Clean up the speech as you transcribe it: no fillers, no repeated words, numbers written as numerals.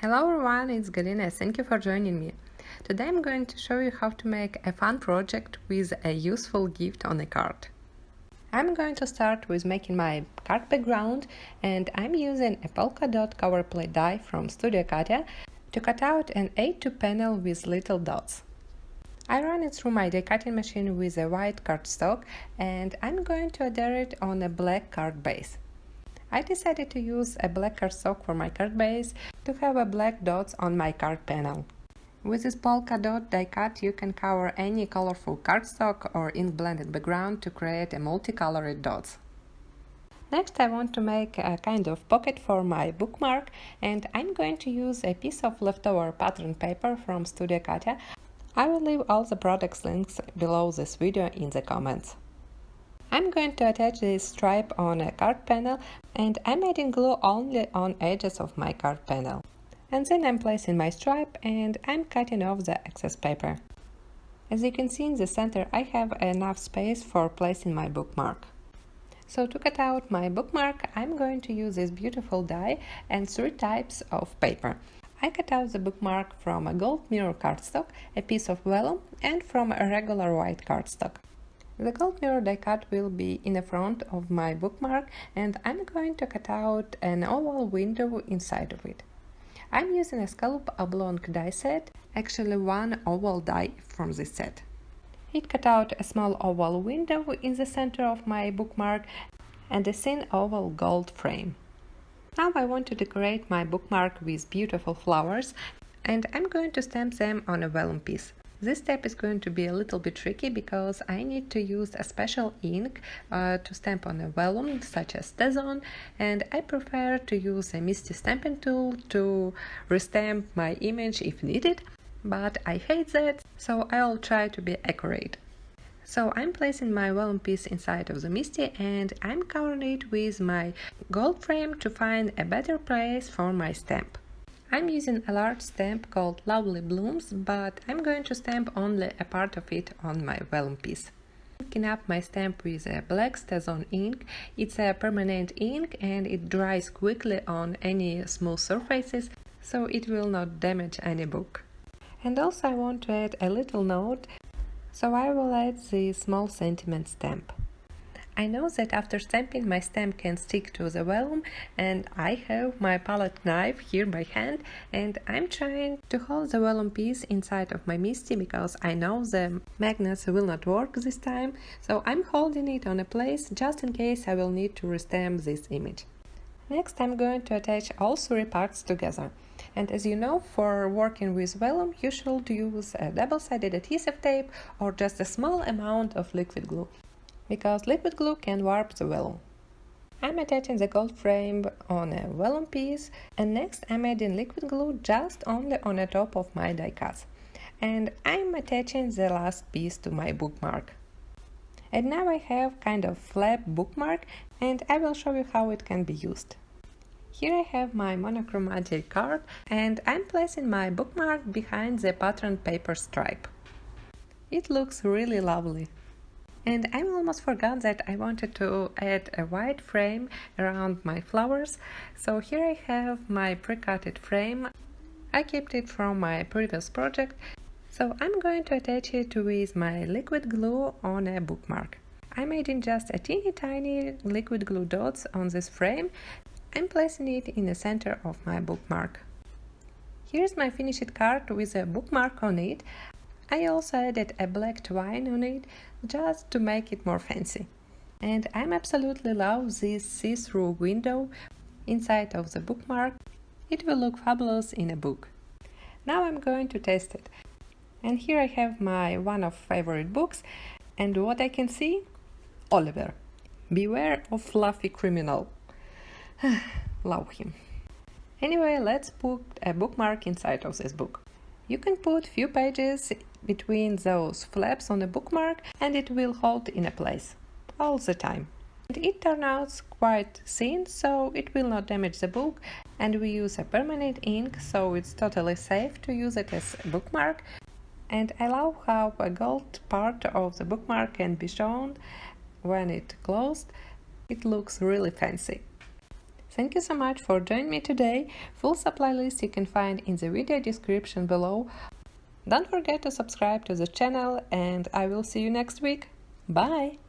Hello everyone, it's Galina. Thank you for joining me. Today I'm going to show you how to make a fun project with a useful gift on a card. I'm going to start with making my card background, and I'm using a polka dot cover plate die from Studio Katya to cut out an A2 panel with little dots. I run it through my die cutting machine with a white cardstock, and I'm going to adhere it on a black card base. I decided to use a black cardstock for my card base to have a black dots on my card panel. With this polka dot die cut, you can cover any colorful cardstock or ink blended background to create a multicolored dots. Next, I want to make a kind of pocket for my bookmark, and I'm going to use a piece of leftover pattern paper from Studio Katya. I will leave all the products links below this video in the comments. I'm going to attach this stripe on a card panel, and I'm adding glue only on edges of my card panel. And then I'm placing my stripe and I'm cutting off the excess paper. As you can see in the center, I have enough space for placing my bookmark. So to cut out my bookmark, I'm going to use this beautiful die and 3 types of paper. I cut out the bookmark from a gold mirror cardstock, a piece of vellum, and from a regular white cardstock. The gold mirror die cut will be in the front of my bookmark, and I'm going to cut out an oval window inside of it. I'm using a scallop oblong die set, actually one oval die from this set. It cut out a small oval window in the center of my bookmark and a thin oval gold frame. Now I want to decorate my bookmark with beautiful flowers, and I'm going to stamp them on a vellum piece. This step is going to be a little bit tricky because I need to use a special ink to stamp on a vellum such as StazOn, and I prefer to use a MISTI stamping tool to restamp my image if needed, but I hate that, so I'll try to be accurate. So I'm placing my vellum piece inside of the MISTI, and I'm covering it with my gold frame to find a better place for my stamp. I'm using a large stamp called Lovely Blooms, but I'm going to stamp only a part of it on my vellum piece. Inking up my stamp with a black StazOn ink. It's a permanent ink and it dries quickly on any smooth surfaces, so it will not damage any book. And also I want to add a little note, so I will add the small sentiment stamp. I know that after stamping my stamp can stick to the vellum, and I have my palette knife here by hand, and I'm trying to hold the vellum piece inside of my MISTI because I know the magnets will not work this time, so I'm holding it on a place just in case I will need to restamp this image. Next, I'm going to attach all 3 parts together. And as you know, for working with vellum, you should use a double-sided adhesive tape or just a small amount of liquid glue, because liquid glue can warp the vellum. I'm attaching the gold frame on a vellum piece, and next I'm adding liquid glue just only on the top of my die cuts. And I'm attaching the last piece to my bookmark. And now I have kind of flap bookmark, and I will show you how it can be used. Here I have my monochromatic card, and I'm placing my bookmark behind the pattern paper stripe. It looks really lovely. And I almost forgot that I wanted to add a white frame around my flowers. So here I have my pre-cutted frame. I kept it from my previous project. So I'm going to attach it with my liquid glue on a bookmark. I'm adding just a teeny tiny liquid glue dots on this frame. I'm placing it in the center of my bookmark. Here's my finished card with a bookmark on it. I also added a black twine on it just to make it more fancy. And I absolutely love this see-through window inside of the bookmark. It will look fabulous in a book. Now I'm going to test it. And here I have my one of favorite books, and what I can see? Oliver. Beware of fluffy criminal. Love him. Anyway, let's put a bookmark inside of this book. You can put few pages between those flaps on the bookmark, and it will hold in a place all the time. And it turns out quite thin, so it will not damage the book, and we use a permanent ink, so it's totally safe to use it as a bookmark. And I love how a gold part of the bookmark can be shown when it's closed. It looks really fancy. Thank you so much for joining me today. Full supply list you can find in the video description below. Don't forget to subscribe to the channel and I will see you next week. Bye!